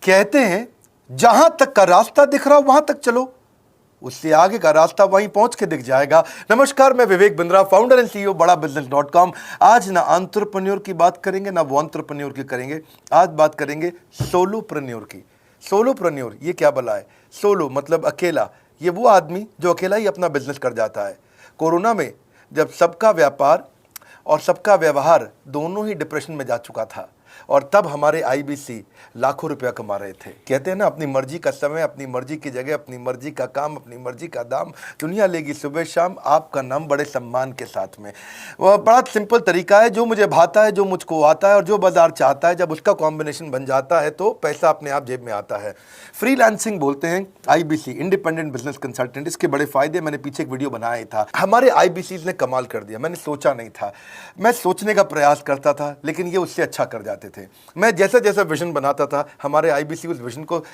कहते हैं जहां तक का रास्ता दिख रहा वहां तक चलो, उससे आगे का रास्ता वहीं पहुंच के दिख जाएगा। नमस्कार, मैं Vivek Bindra, founder and CEO बड़ाबिजनेस.com। आज ना एंटरप्रेन्योर की बात करेंगे ना वो एंटरप्रेन्योर की करेंगे, आज बात करेंगे सोलोप्रेन्योर की। सोलोप्रेन्योर ये क्या भला है? सोलो मतलब अकेला, ये वो आदमी जो अकेला ही अपना बिजनेस कर जाता है। कोरोना में जब सबका व्यापार और सबका व्यवहार दोनों ही डिप्रेशन में जा चुका था, और तब हमारे आईबीसी लाखों रुपया कमा रहे थे। कहते हैं ना, अपनी मर्जी का समय, अपनी मर्जी की जगह, अपनी मर्जी का काम, अपनी मर्जी का दाम, दुनिया लेगी सुबह शाम आपका नाम बड़े सम्मान के साथ में। वह बड़ा सिंपल तरीका है, जो मुझे भाता है, जो मुझको आता है और जो बाजार चाहता है, जब उसका कॉम्बिनेशन बन जाता है तो पैसा अपने आप जेब में आता है। फ्रीलांसिंग बोलते हैं आईबीसी, इंडिपेंडेंट बिजनेस कंसल्टेंट। इसके बड़े फायदे मैंने पीछे एक वीडियो बनाया था। हमारे आईबीसी ने कमाल कर दिया, मैंने सोचा नहीं था। मैं सोचने का प्रयास करता था लेकिन ये उससे अच्छा कर जाते थे। मैं जैसा जैसा विजन बनाता था, हमारे आईबीसी उस विजन को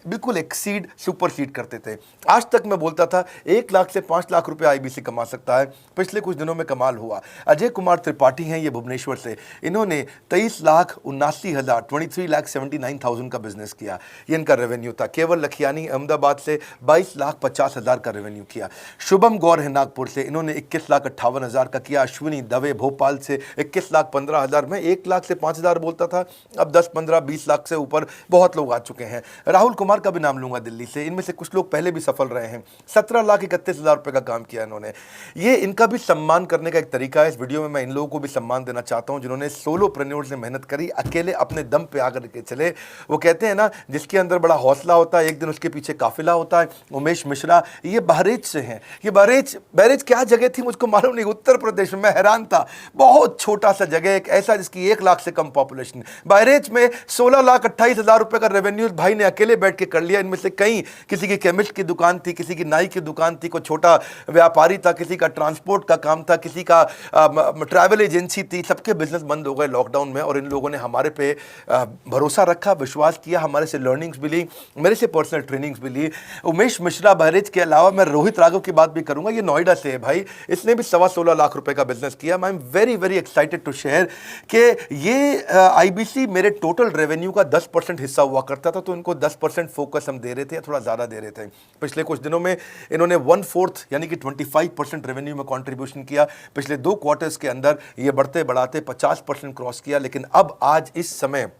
बिल्कुल एक्सीड, सुपरसीड करते थे। आज तक मैं बोलता था 1 लाख से 5 लाख रुपए आईबीसी कमा सकता है। पिछले कुछ दिनों में कमाल हुआ। अजय कुमार त्रिपाठी हैं ये भुवनेश्वर से, इन्होंने 23,79,000 का बिजनेस किया। ये इनका रेवेन्यू था। केवल लखियानी अहमदाबाद से 22,50,000 का रेवेन्यू किया। शुभम गौर है नागपुर से, इन्होंने 21,58,000 का किया। अश्विनी दवे भोपाल से 21,15,000 में 1 लाख से 5,000 बोलता था, अब 10, 15, 20 लाख से ऊपर बहुत लोग आ चुके हैं। राहुल कुमार का भी नाम लूंगा दिल्ली से, इनमें से कुछ लोग पहले भी सफल रहे हैं। 17,31,000 रुपए का काम किया इन्होंने। ये इनका भी सम्मान करने का एक तरीका है। इस वीडियो में मैं इन लोगों को भी सम्मान देना चाहता हूं जिन्होंने सोलोप्रेन्योर से मेहनत करी, अकेले अपने दम पे आकर के चले। वो कहते हैं ना, जिसके अंदर बड़ा हौसला होता है एक दिन उसके पीछे काफिला होता है। उमेश मिश्रा ये बहरेच से हैं। ये बहरेच क्या जगह थी मुझको मालूम नहीं, उत्तर प्रदेश में। मैं हैरान था, बहुत छोटा सा जगह, एक ऐसा जिसकी 1 लाख से कम पॉपुलेशन। बहरेच में 16,28,000 रुपए का रेवेन्यू भाई ने अकेले बैठ के कर लिया। इनमें से कई, किसी की केमिस्ट की दुकान थी, किसी की नाई की दुकान थी, कोई छोटा व्यापारी था, किसी का ट्रांसपोर्ट का काम था, किसी का ट्रैवल एजेंसी थी। सबके बिजनेस बंद हो गए लॉकडाउन में, और इन लोगों ने हमारे पे भरोसा रखा, विश्वास किया, हमारे से लर्निंग्स भी ली, मेरे से पर्सनल ट्रेनिंग्स भी ली। उमेश मिश्रा बहरेज के अलावा मैं रोहित राघव की बात भी करूंगा। ये नोएडा से है भाई, इसने भी 16.25 लाख रुपए का बिजनेस किया। I am very very excited to share कि ये आईबीसी मेरे टोटल रेवेन्यू का 10% हिस्सा हुआ करता था, तो इनको 10% फोकस हम दे रहे थे, थोड़ा ज़्यादा दे रहे थे। पिछले कुछ दिनों में इन्होंने 1/4 यानी कि 25% रेवेन्यू में कंट्रीब्यूशन किया। पिछले 2 क्वार्टर्स के अंदर ये बढ़ते बढ़ाते 50% क्रॉस किया। लेकिन अब आज इस समय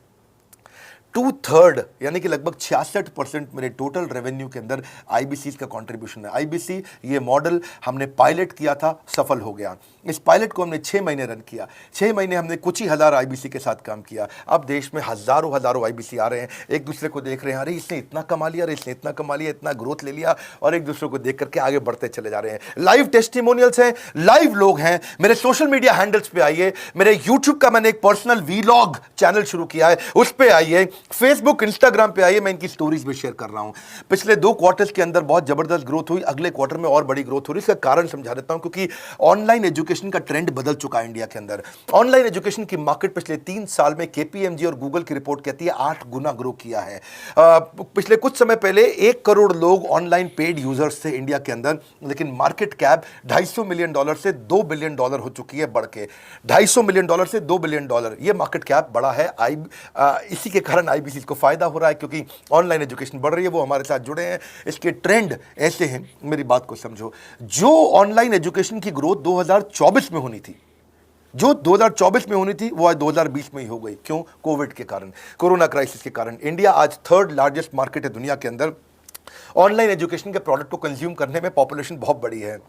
2/3 यानी कि लगभग 66% मेरे टोटल रेवेन्यू के अंदर आईबीसी का कंट्रीब्यूशन है। आईबीसी ये मॉडल हमने पायलट किया था, सफल हो गया। इस पायलट को हमने 6 महीने रन किया। 6 महीने हमने कुछ ही हज़ार आईबीसी के साथ काम किया। अब देश में हज़ारों आईबीसी आ रहे हैं, एक दूसरे को देख रहे हैं, अरे इसने इतना कमा लिया, अरे इसने इतना कमा लिया, इतना ग्रोथ ले लिया, और एक दूसरे को देख करके आगे बढ़ते चले जा रहे हैं। लाइव टेस्टिमोनियल्स हैं, लाइव लोग हैं। मेरे सोशल मीडिया हैंडल्स पे आइए, मेरे यूट्यूब का मैंने एक पर्सनल वीलॉग चैनल शुरू किया है, उस पर आइए। फेसबुक इंस्टाग्राम पे आइए, मैं इनकी स्टोरीज भी शेयर कर रहा हूं। पिछले 2 क्वार्टर्स के अंदर बहुत जबरदस्त ग्रोथ हुई, अगले क्वार्टर में और बड़ी ग्रोथ हो रही है। इसका कारण समझा देता हूं, क्योंकि ऑनलाइन एजुकेशन का ट्रेंड बदल चुका है इंडिया के अंदर। ऑनलाइन एजुकेशन की मार्केट पिछले 3 साल में केपीएमजी और गूगल की रिपोर्ट कहती है 8 गुना ग्रो किया है। पिछले कुछ समय पहले 1 करोड़ लोग ऑनलाइन पेड यूजर्स थे इंडिया के अंदर, लेकिन मार्केट कैप $250 मिलियन से $2 बिलियन हो चुकी है, बढ़ के $250 मिलियन से $2 बिलियन। ये मार्केट कैप बड़ा है। इसी के कारण आईबीसी को फायदा हो रहा है, क्योंकि ऑनलाइन एजुकेशन बढ़ रही है, वो हमारे साथ जुड़े हैं। इसके ट्रेंड ऐसे हैं, मेरी बात को समझो। जो ऑनलाइन एजुकेशन की ग्रोथ 2024 में होनी थी, जो 2024 में होनी थी, वो आज 2020 में ही हो गई। क्यों? कोविड के कारण, कोरोना क्राइसिस के कारण। इंडिया आज 3rd लार्जेस्ट मार्केट है दुनिया के अंदर। ऑनलाइन एजुकेशन के प्रोडक्ट को कंज्यूम करने में पॉपुलेशन बहुत बड़ी है।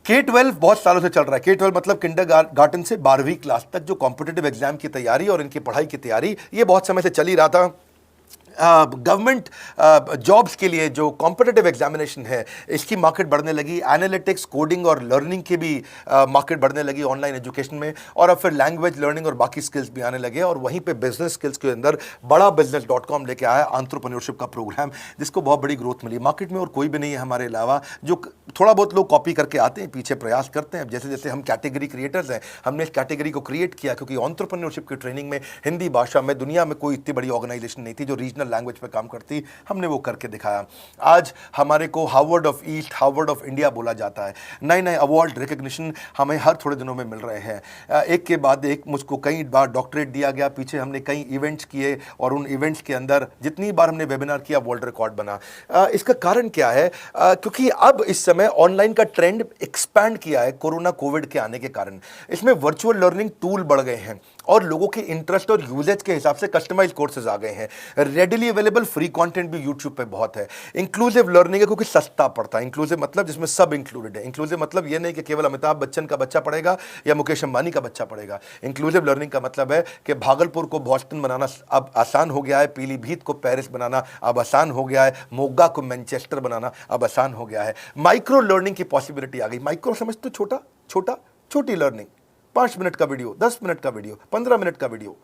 K-12 बहुत सालों से चल रहा है। K-12 मतलब किंडरगार्टन से 12वीं क्लास तक जो कॉम्पिटिटिव एग्जाम की तैयारी और इनकी पढ़ाई की तैयारी, ये बहुत समय से चल ही रहा था। गवर्नमेंट जॉब्स के लिए जो कॉम्पिटिटिव एग्जामिनेशन है, इसकी मार्केट बढ़ने लगी। एनालिटिक्स, कोडिंग और लर्निंग की भी मार्केट बढ़ने लगी ऑनलाइन एजुकेशन में। और अब फिर लैंग्वेज लर्निंग और बाकी स्किल्स भी आने लगे। और वहीं पे बिजनेस स्किल्स के अंदर बड़ाबिजनेस.com लेके आया एंटरप्रेन्योरशिप का प्रोग्राम, जिसको बहुत बड़ी ग्रोथ मिली मार्केट में। और कोई भी नहीं है हमारे अलावा, जो थोड़ा बहुत लोग कॉपी करके आते हैं, पीछे प्रयास करते हैं। जैसे जैसे हम कैटेगरी क्रिएटर्स हैं, हमने इस कैटेगरी को क्रिएट किया, क्योंकि एंटरप्रेन्योरशिप की ट्रेनिंग में हिंदी भाषा में दुनिया में कोई इतनी बड़ी ऑर्गेनाइजेशन नहीं थी जो रीजनल नेशनल लैंग्वेज पे काम करती, हमने वो करके दिखाया। आज हमारे को Harvard of east, Harvard of India बोला जाता है। नए नए अवार्ड रिकग्निशन हमें हर थोड़े दिनों में मिल रहे हैं, एक के बाद एक। मुझको कई बार डॉक्टरेट दिया गया, पीछे हमने कई इवेंट्स किए और उन इवेंट्स के अंदर जितनी बार हमने वेबिनार किया वर्ल्ड रिकॉर्ड बना। इसका कारण क्या है? क्योंकि अब इस समय ऑनलाइन का ट्रेंड एक्सपैंड किया है कोरोना कोविड के आने के कारण। इसमें वर्चुअल लर्निंग टूल बढ़ गए हैं और लोगों के इंटरेस्ट और यूजेज के हिसाब से कस्टमाइज कोर्सेज आ गए हैं। रेडिली अवेलेबल फ्री कंटेंट भी यूट्यूब पे बहुत है। इंक्लूसिव लर्निंग है क्योंकि सस्ता पड़ता है। इंक्लूसिव मतलब जिसमें सब इंक्लूडेड है। इंक्लूसिव मतलब ये नहीं कि केवल अमिताभ बच्चन का बच्चा पढ़ेगा या मुकेश अंबानी का बच्चा पढ़ेगा। इंक्लूसिव लर्निंग का मतलब है कि भागलपुर को बॉस्टन बनाना अब आसान हो गया है, पीलीभीत को पेरिस बनाना अब आसान हो गया है, मोगा को मैनचेस्टर बनाना अब आसान हो गया है। माइक्रो लर्निंग की पॉसिबिलिटी आ गई। माइक्रो समझ तो छोटी लर्निंग, 5 मिनट का वीडियो, 10 मिनट का वीडियो, 15 मिनट का वीडियो।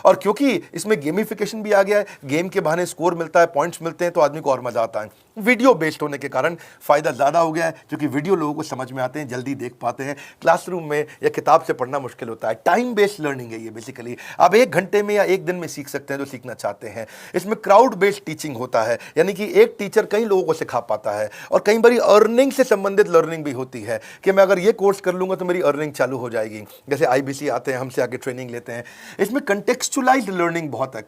और क्योंकि इसमें गेमिफिकेशन भी आ गया है, गेम के बहाने स्कोर मिलता है, पॉइंट्स मिलते हैं, तो आदमी को और मजा आता है। वीडियो बेस्ड होने के कारण फायदा ज्यादा हो गया है, क्योंकि वीडियो लोगों को समझ में आते हैं, जल्दी देख पाते हैं। क्लासरूम में या किताब से पढ़ना मुश्किल होता है। टाइम बेस्ड लर्निंग है ये बेसिकली। आप 1 घंटे में या 1 दिन में सीख सकते हैं जो सीखना चाहते हैं। इसमें क्राउड बेस्ड टीचिंग होता है, यानी कि एक टीचर कई लोगों को सिखा पाता है। और कई बार अर्निंग से संबंधित लर्निंग भी होती है कि मैं अगर ये कोर्स कर लूंगा तो मेरी अर्निंग चालू हो जाएगी। जैसे IBC आते हैं, हमसे आगे ट्रेनिंग लेते हैं। इसमें कंटेक्चुअलाइज्ड लर्निंग बहुत है।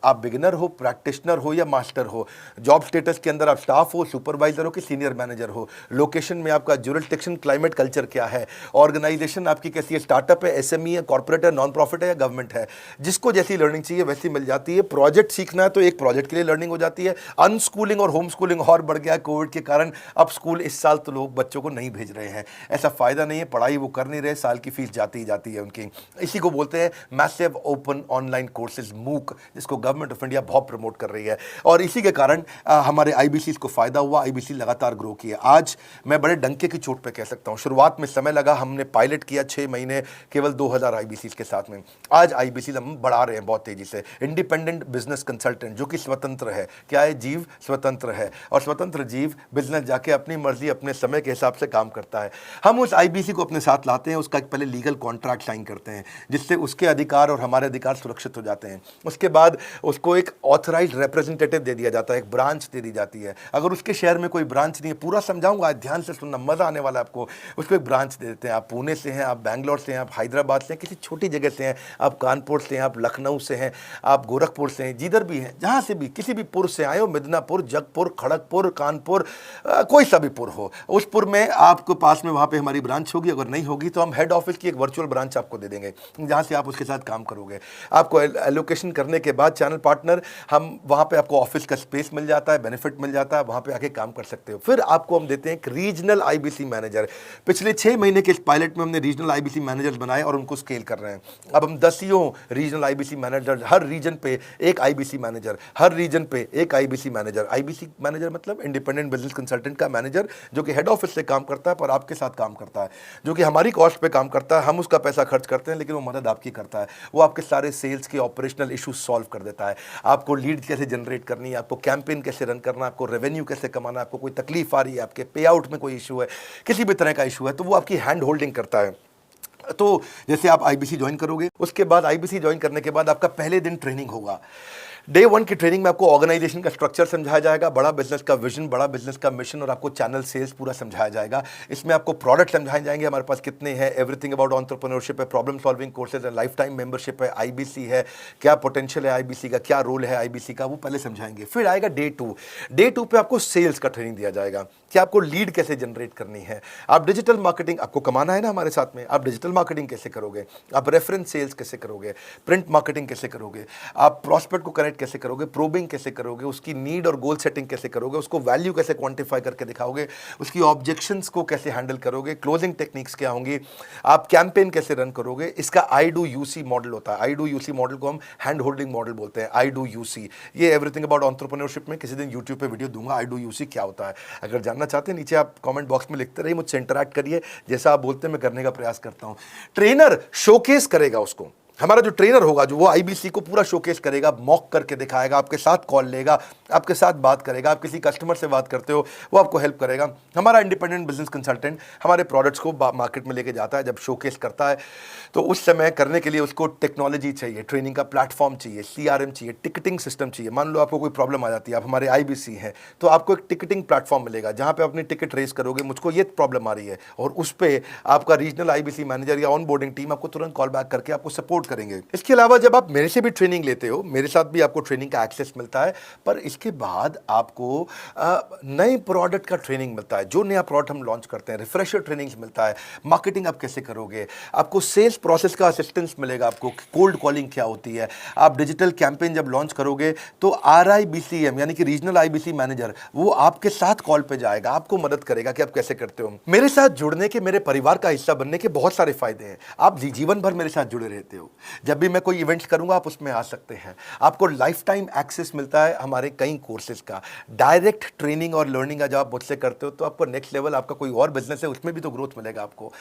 आप बिगिनर हो, प्रैक्टिशनर हो या मास्टर हो, जॉब स्टेटस के अंदर आप स्टाफ हो, सुपरवाइजर हो कि सीनियर मैनेजर हो, लोकेशन में आपका जुरिसडिक्शन, क्लाइमेट, कल्चर क्या है, ऑर्गेनाइजेशन आपकी कैसी है, स्टार्टअप है, SME है, कॉर्पोरेट है, नॉन प्रॉफिट है या गवर्नमेंट है, जिसको जैसी लर्निंग चाहिए वैसी मिल जाती है। प्रोजेक्ट सीखना है तो एक प्रोजेक्ट के लिए लर्निंग हो जाती है। अनस्कूलिंग और होम स्कूलिंग और बढ़ गया है कोविड के कारण। अब स्कूल इस साल तो लोग बच्चों को नहीं भेज रहे हैं, ऐसा फायदा नहीं है, पढ़ाई वो कर नहीं रहे, साल की फीस जाती ही जाती है उनकी। इसी को बोलते हैं मैसिव ओपन ऑनलाइन कोर्सेज, मूक, जिसको गवर्नमेंट ऑफ इंडिया बहुत प्रमोट कर रही है। और इसी के कारण हमारे IBC को फायदा हुआ। IBC लगातार ग्रो किया। आज मैं बड़े डंके की चोट पे कह सकता हूं, शुरुआत में समय लगा, हमने पायलट किया 6 महीने केवल 2000 IBC के साथ में। आज IBC हम बढ़ा रहे हैं बहुत तेजी से। इंडिपेंडेंट बिजनेस कंसल्टेंट, जो कि स्वतंत्र है। क्या है? जीव स्वतंत्र है, और स्वतंत्र जीव बिजनेस जाके अपनी मर्जी अपने समय के हिसाब से काम करता है। हम उस IBC को अपने साथ लाते हैं, उसका एक पहले लीगल कॉन्ट्रैक्ट साइन करते हैं, जिससे उसके अधिकार और हमारे अधिकार सुरक्षित हो जाते हैं। उसके बाद उसको एक ऑथराइज्ड रिप्रेजेंटेटिव दे दिया जाता है, एक ब्रांच दे दी जाती है। अगर उसके शहर में कोई ब्रांच नहीं है, पूरा समझाऊंगा, ध्यान से सुनना, मजा आने वाला है आपको। उसको एक ब्रांच दे देते हैं। आप पुणे से हैं, आप बैंगलोर से हैं, आप हैदराबाद से हैं, किसी छोटी जगह से हैं, आप कानपुर से हैं, आप लखनऊ से हैं, आप गोरखपुर से हैं, जिधर भी हैं, जहां से भी, किसी भी पुर से आए हो, मिदनापुर, जगपुर, खड़गपुर, कानपुर, कोई सा भी पुर हो, उस पुर में आपको पास में वहां पे हमारी ब्रांच होगी। अगर नहीं होगी तो हम हेड ऑफिस की एक वर्चुअल ब्रांच आपको दे देंगे, जहां से आप उसके साथ काम करोगे। आपको एलोकेशन करने के बाद चैनल पार्टनर, हम वहां पे आपको ऑफिस का स्पेस मिल जाता है, बेनिफिट मिल जाता है, वहां पे आके काम कर सकते हो। फिर आपको हम देते हैं एक रीजनल IBC मैनेजर। पिछले 6 महीने के इस पायलट में हमने रीजनल IBC मैनेजर्स बनाए और उनको स्केल कर रहे हैं। अब हम 10 रीजनल IBC मैनेजर, हर रीजन पे एक IBC मैनेजर, हर रीजन पे एक IBC मैनेजर। IBC मैनेजर मतलब इंडिपेंडेंट बिजनेस कंसल्टेंट का मैनेजर, जो कि हेड ऑफिस से काम करता है पर आपके साथ काम करता है, जो कि हमारी कॉस्ट पे काम करता है। हम उसका पैसा खर्च करते हैं, लेकिन वो मदद आपकी करता है। वो आपके सारे सेल्स के ऑपरेशनल इशूज सॉल्व कर देता है। आपको लीड कैसे जनरेट करनी है, आपको कैंपेन कैसे रन करना है, आपको रेवेन्यू कैसे कमाना है, आपको कोई तकलीफ आ रही है, आपके पे आउट में कोई इशू है, किसी भी तरह का इशू है, तो वो आपकी हैंड होल्डिंग करता है। तो जैसे आप IBC ज्वाइन करोगे, उसके बाद IBC ज्वाइन करने के बाद आपका पहले दिन ट्रेनिंग होगा। डे 1 की ट्रेनिंग में आपको ऑर्गेनाइजेशन का स्ट्रक्चर समझाया जाएगा, बड़ा बिजनेस का विजन, बड़ा बिजनेस का मिशन, और आपको चैनल सेल्स पूरा समझाया जाएगा। इसमें आपको प्रोडक्ट समझाए जाएंगे, हमारे पास कितने हैं, एवरीथिंग अबाउट एंटरप्रेन्योरशिप है, प्रॉब्लम सॉल्विंग कोर्सेज है, लाइफ टाइम मेंबरशिप है, IBC है, क्या पोटेंशियल है IBC का, क्या रोल है IBC का, वो पहले समझाएंगे। फिर आएगा डे 2। डे 2 पे आपको सेल्स का ट्रेनिंग दिया जाएगा कि आपको लीड कैसे जनरेट करनी है, आप डिजिटल मार्केटिंग, आपको कमाना है ना हमारे साथ में, आप डिजिटल मार्केटिंग कैसे करोगे, आप रेफरेंस सेल्स कैसे करोगे, प्रिंट मार्केटिंग कैसे करोगे, आप प्रॉस्पेक्ट को कनेक्ट कैसे करोगे, प्रोबिंग कैसे करोगे, उसकी नीड और गोल सेटिंग कैसे करोगे, उसको वैल्यू कैसे क्वांटिफाई करके दिखाओगे, उसकी ऑब्जेक्शंस को कैसे हैंडल करोगे, क्लोजिंग टेक्निक्स क्या होंगी, आप कैंपेन कैसे रन करोगे। इसका I do UC मॉडल होता है। I do UC मॉडल को हम हैंड होल्डिंग मॉडल बोलते हैं। I do UC, ये एवरीथिंग अबाउट एंटरप्रेन्योरशिप में किसी दिन यूट्यूब पे वीडियो दूंगा। I do UC क्या होता है, अगर जानना चाहते हैं नीचे आप कमेंट बॉक्स में लिखते रहिए, मुझसे इंटरैक्ट करिए, जैसा आप बोलते हैं मैं करने का प्रयास करता हूं। ट्रेनर शोकेस करेगा उसको, हमारा जो ट्रेनर होगा, जो वो आईबीसी को पूरा शोकेस करेगा, मॉक करके दिखाएगा, आपके साथ कॉल लेगा, आपके साथ बात करेगा, आप किसी कस्टमर से बात करते हो वो आपको हेल्प करेगा। हमारा इंडिपेंडेंट बिजनेस कंसल्टेंट हमारे प्रोडक्ट्स को मार्केट में लेके जाता है, जब शोकेस करता है तो उस समय करने के लिए उसको टेक्नोलॉजी चाहिए, ट्रेनिंग का प्लेटफॉर्म चाहिए, सीआरएम चाहिए, टिकटिंग सिस्टम चाहिए। मान लो आपको कोई प्रॉब्लम आ जाती है, आप हमारे आईबीसी हैं, तो आपको एक टिकटिंग प्लेटफॉर्म मिलेगा जहां पे अपनी टिकट रेस करोगे, मुझको ये प्रॉब्लम आ रही है, और उस पर आपका रीजनल आईबीसी मैनेजर या ऑन बोर्डिंग टीम आपको तुरंत कॉल बैक करके आपको सपोर्ट करेंगे। इसके अलावा जब आप मेरे से भी ट्रेनिंग लेते हो, मेरे साथ भी आपको ट्रेनिंग का एक्सेस मिलता है, पर इसके बाद आपको नए प्रोडक्ट का ट्रेनिंग मिलता है। जो नया प्रोडक्ट हम लॉन्च करते हैं, रिफ्रेशर ट्रेनिंग्स मिलता है, मार्केटिंग आप कैसे करोगे, आपको सेल्स प्रोसेस का असिस्टेंस मिलेगा, आपको कोल्ड कॉलिंग क्या होती है, आप डिजिटल कैंपेन जब लॉन्च करोगे तो RIBCM यानी कि रीजनल आईबीसी मैनेजर वो आपके साथ कॉल पे जाएगा, आपको मदद करेगा कि आप कैसे करते हो। मेरे साथ जुड़ने के, मेरे परिवार का हिस्सा बनने के बहुत सारे फायदे हैं। आप जीवन भर मेरे साथ जुड़े रहते हो, जब भी मैं कोई इवेंट्स करूंगा आप उसमें आ सकते हैं, आपको लाइफ टाइम एक्सेस मिलता है हमारे कई कोर्सेज का, डायरेक्ट ट्रेनिंग और लर्निंग जब आप मुझसे करते हो तो आपको नेक्स्ट लेवल, आपका कोई और बिजनेस है उसमें भी तो ग्रोथ मिलेगा आपको।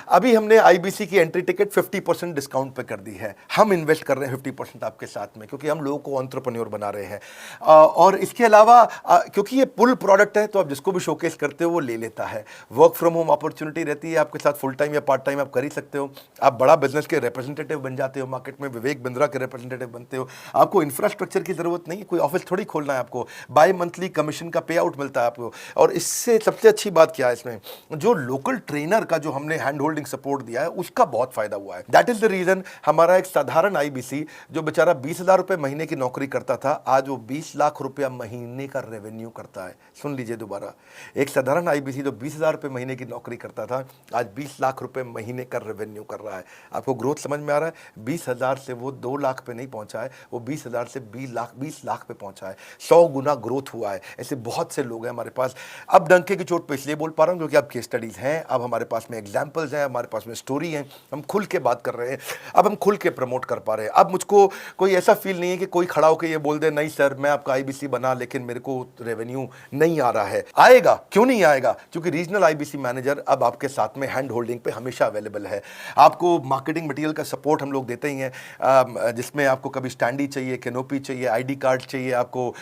अभी हमने आईबीसी की एंट्री टिकट 50% डिस्काउंट पे कर दी है, हम इन्वेस्ट कर रहे हैं 50% आपके साथ में, क्योंकि हम लोगों को एंटरप्रेन्योर बना रहे हैं। और इसके अलावा क्योंकि ये पुल प्रोडक्ट है तो आप जिसको भी शोकेस करते हो वो ले लेता है। वर्क फ्रॉम होम अपॉर्चुनिटी रहती है, आपके साथ फुल टाइम या पार्ट टाइम आप कर ही सकते हो। आप बड़ा बिजनेस के रिप्रेजेंटेटिव बन जाते हो, मार्केट में विवेक बिंद्रा के रिप्रेजेंटेटिव बनते हो। आपको इंफ्रास्ट्रक्चर की जरूरत नहीं है, कोई ऑफिस थोड़ी खोलना है आपको, बाय मंथली कमीशन का पे आउट मिलता है आपको। और इससे सबसे अच्छी बात क्या है, इसमें जो लोकल ट्रेनर का जो हमने हैंड होल्डिंग सपोर्ट दिया है उसका बहुत फायदा हुआ है। दैट इज द रीजन हमारा एक साधारण आईबीसी जो बेचारा 20,000 रुपए महीने की नौकरी करता था, आज वो 20 लाख रुपया महीने का रेवेन्यू करता है। सुन लीजिए दोबारा, एक साधारण आईबीसी जो 20,000 रुपए महीने की नौकरी करता था, आज 20 लाख रुपए महीने का रेवेन्यू कर रहा है। आपको ग्रोथ समझ में आ रहा है? 20,000 से वो 2 लाख पे नहीं पहुंचा है, वो 20,000 से 20 लाख पे पहुंचा है। 100 गुना ग्रोथ हुआ है। ऐसे बहुत से लोग हैं हमारे पास। अब डंके की चोट पे इसलिए बोल पा रहा हूं क्योंकि अब केस स्टडीज हैं, अब हमारे पास में एग्जांपल्स हैं, हमारे पास में स्टोरी है, हम खुल के बात कर रहे हैं, अब हम खुल के प्रमोट कर पा रहे हैं। अब मुझको कोई ऐसा फील नहीं है कि कोई खड़ा होकर ये बोल दे नहीं सर मैं आपका आईबीसी बना लेकिन मेरे को रेवेन्यू नहीं आ रहा है। आएगा, क्यों नहीं आएगा? क्योंकि रीजनल आईबीसी मैनेजर अब आपके साथ में हैंड होल्डिंग पे हमेशा अवेलेबल है। आपको मार्केटिंग मटेरियल का सपोर्ट हम लोग देते ही हैं, जिसमें आपको कभी स्टैंडी चाहिए, कैनोपी चाहिए, आईडी कार्ड चाहिए, आपको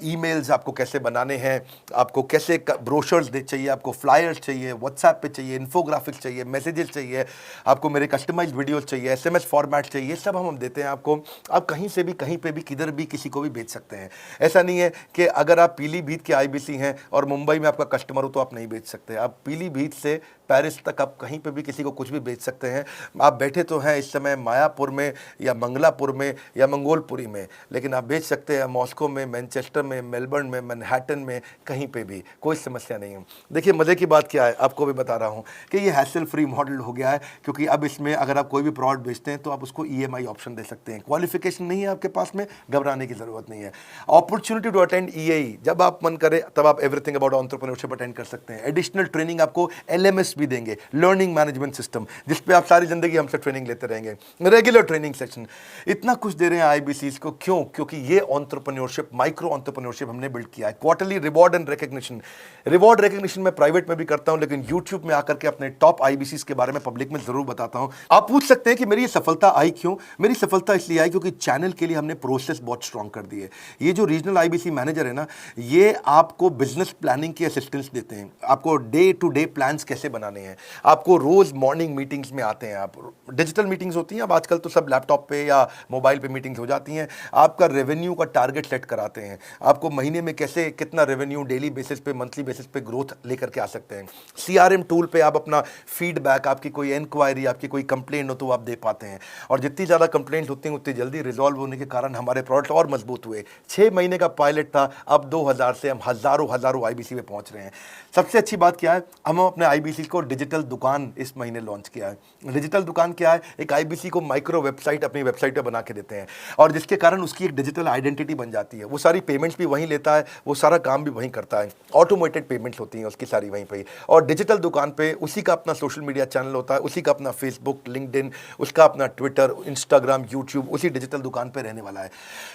ईमेल्स आपको कैसे बनाने हैं, आपको कैसे ब्रोशर्स चाहिए, आपको फ्लायर्स चाहिए, व्हाट्सएप पे चाहिए, इन्फोग्राफिक्स चाहिए, मैसेजेस चाहिए, आपको मेरे कस्टमाइज्ड वीडियोस चाहिए, SMS फॉर्मेट चाहिए, सब हम देते हैं आपको। आप कहीं से भी, कहीं पे भी, किधर भी, किसी को भी बेच सकते हैं। ऐसा नहीं है कि अगर आप पीलीभीत के आईबीसी हैं और मुंबई में आपका कस्टमर हो तो आप नहीं बेच सकते। आप पीलीभीत से पेरिस तक आप कहीं पे भी किसी को कुछ भी बेच सकते हैं। आप बैठे तो हैं इस समय मायापुर में या मंगलापुर में या मंगोलपुरी में, लेकिन आप बेच सकते हैं मॉस्को में, मैनचेस्टर में, मेलबर्न में, मैनहट्टन में, कहीं पे भी, कोई समस्या नहीं है। देखिए मज़े की बात क्या है, आपको भी बता रहा हूँ कि ये हैसल फ्री मॉडल हो गया है, क्योंकि अब इसमें अगर आप कोई भी प्रोडक्ट बेचते हैं तो आप उसको EMI ऑप्शन दे सकते हैं। क्वालिफिकेशन नहीं है आपके पास में, घबराने की जरूरत नहीं है। अपॉर्चुनिटी टू अटेंड EAE, जब आप मन करे तब आप एवरीथिंग अबाउट एंटरप्रेन्योरशिप अटेंड कर सकते हैं। एडिशनल ट्रेनिंग आपको LMS भी देंगे, लर्निंग मैनेजमेंट सिस्टम, जिसपे आप सारी जिंदगी हमसे ट्रेनिंग लेते रहेंगे। रेगुलर ट्रेनिंग सेक्शन, इतना कुछ दे रहे हैं आईबीसीज को। क्यों? क्योंकि ये एंटरप्रेन्योरशिप, माइक्रो एंटरप्रेन्योरशिप हमने बिल्ड किया है। Quarterly reward and recognition, reward recognition मैं प्राइवेट में भी करता हूं, लेकिन यूट्यूब में आकर के अपने टॉप आईबीसीज के बारे में पब्लिक में जरूर बताता हूं। आप पूछ सकते हैं कि मेरी ये सफलता आई क्यों? मेरी सफलता इसलिए आई क्योंकि चैनल के लिए हमने प्रोसेस बहुत स्ट्रांग कर दी है। ये जो रीजनल आईबीसी मैनेजर है ना, ये आपको बिजनेस प्लानिंग की असिस्टेंस देते हैं, आपको डे टू डे प्लान्स कैसे बनाने हैं, आपको रोज मॉर्निंग मीटिंग्स में आते हैं। आप डिजिटल मीटिंग्स होती हैं, अब आजकल तो सब लैपटॉप पे या मोबाइल पे मीटिंग्स हो जाती हैं। आपका रेवेन्यू का टारगेट सेट कराते हैं, आपको महीने में कैसे कितना रेवेन्यू डेली बेसिस पे, मंथली बेसिस पे ग्रोथ लेकर के आ सकते हैं। CRM टूल पे आप अपना फीडबैक, आपकी कोई इंक्वायरी, आपकी कोई कंप्लेंट हो तो आप दे पाते हैं, और जितनी ज़्यादा कंप्लेंट होती हैं उतनी जल्दी रिजॉल्व होने के कारण हमारे प्रोडक्ट और मजबूत हुए। 6 महीने का पायलट था, अब 2000 से हम हज़ारों आईबीसी पे पहुंच रहे हैं। सबसे अच्छी बात क्या है, हम अपने आईबीसी को डिजिटल दुकान इस महीने लॉन्च किया है। डिजिटल दुकान क्या है? एक आईबीसी को माइक्रो वेबसाइट अपनी वेबसाइट पे बना के देते हैं, और जिसके कारण उसकी एक डिजिटल आइडेंटिटी बन जाती है। वो सारी पेमेंट्स भी वहीं लेता है, वो सारा काम भी वहीं करता है, ऑटोमेटेड पेमेंट्स होती हैं उसकी सारी वहीं पे। और डिजिटल दुकान पे उसी का अपना सोशल मीडिया चैनल होता है, उसी का अपना फेसबुक, लिंक्डइन, उसका अपना ट्विटर, इंस्टाग्राम, यूट्यूब उसी डिजिटल दुकान पे रहने वाला है।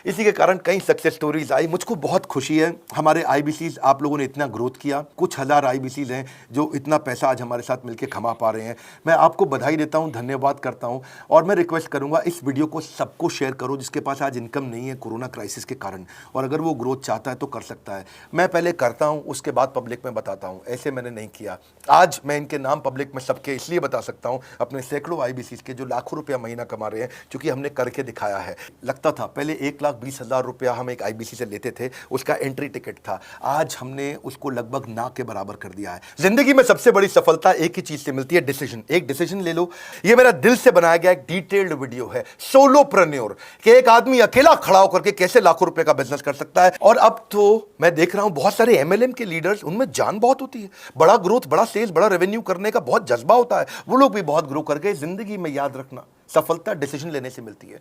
इसी के कारण कई सक्सेस स्टोरीज आई। मुझको बहुत खुशी है, हमारे आईबीसीज आप लोगों ने इतना ग्रोथ किया। कुछ हज़ार आईबीसीज हैं जो इतना पैसा आज हमारे साथ मिलकर कमा पा रहे हैं। मैं आपको बधाई देता हूं, धन्यवाद करता हूं और मैं रिक्वेस्ट करूंगा इस वीडियो को सबको शेयर करो जिसके पास आज इनकम नहीं है कोरोना क्राइसिस के कारण, और अगर वो ग्रोथ चाहता है तो कर सकता है। मैं पहले करता हूं, उसके बाद पब्लिक में बताता हूं, ऐसे मैंने नहीं किया। आज मैं इनके नाम पब्लिक में सबके इसलिए बता सकता हूं, अपने सैकड़ों IBCs के जो लाखों रुपया महीना कमा रहे हैं, क्योंकि हमने करके दिखाया है। लगता था पहले 1,20,000 रुपया हम एक IBC से लेते थे, उसका एंट्री टिकट था, आज हमने उसको लगभग ना के बराबर कर दिया है। जिंदगी में सबसे बड़ी सफलता एक ही चीज से मिलती है, डिसीजन। एक डिसीजन ले लो। ये मेरा दिल से बनाया गया एक डिटेल्ड वीडियो है, सोलोप्रेन्योर, कि एक आदमी अकेला खड़ा होकर के कैसे लाखों रुपए का बिजनेस कर सकता है। और अब तो मैं देख रहा हूं बहुत सारे MLM के लीडर्स, उनमें जान बहुत होती है, बड़ा ग्रोथ, बड़ा सेल्स, बड़ा रेवेन्यू करने का बहुत जज्बा होता है, वो लोग भी बहुत ग्रो कर गए। जिंदगी में याद रखना, सफलता डिसीजन लेने से मिलती है।